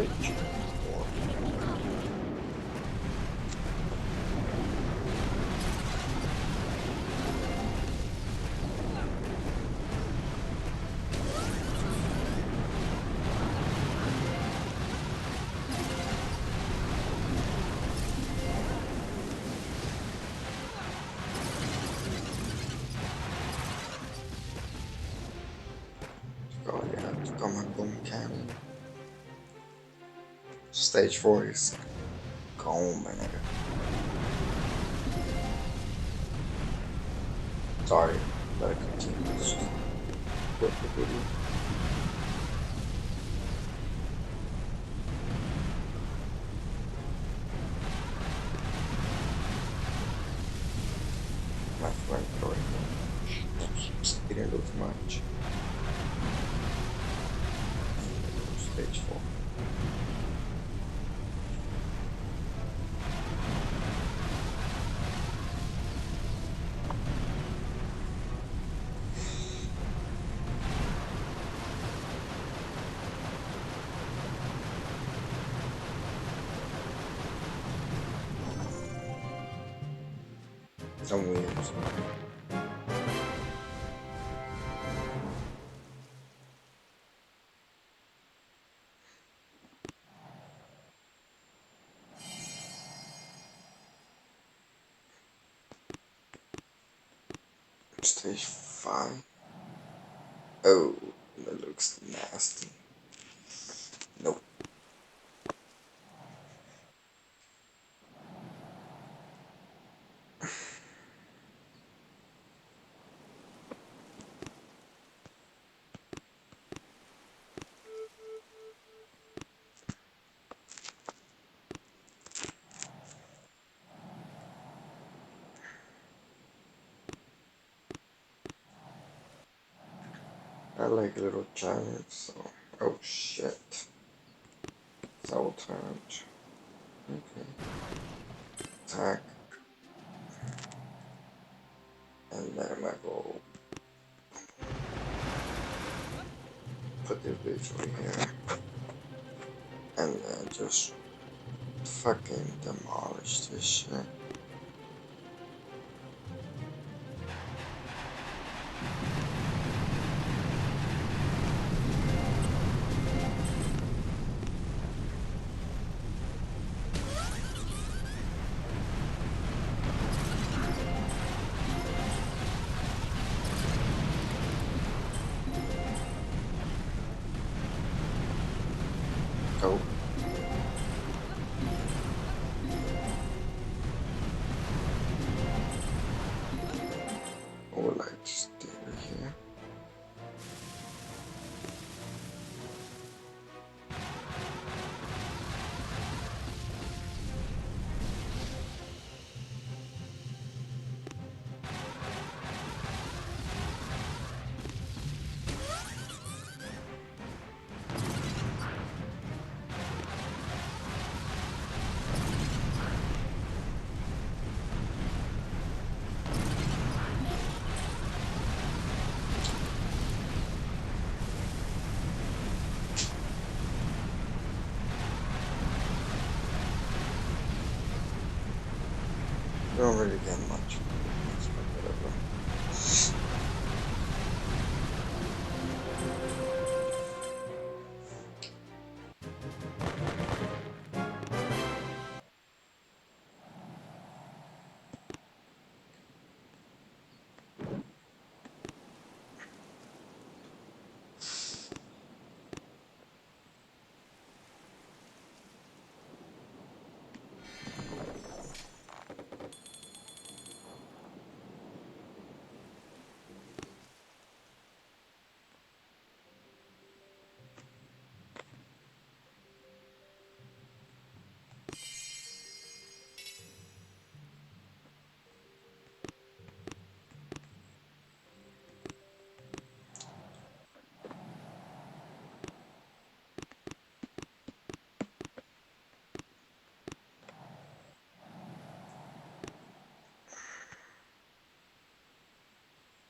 stage 4. Oh yeah, to got my boom cannon. Stage 4 is gone, my nigga. Sorry, but I continue. Just quit the video. My friend already didn't do too much. Stage 4. Some wheels. Stage 5. Oh, that looks nasty. Nope. I like little giants, so. Oh shit. Sabotage. Okay. Attack. And then I'm gonna go put this bitch over here. And then just fucking demolish this shit. Go. Or like just stay right here. We don't really get much, but whatever.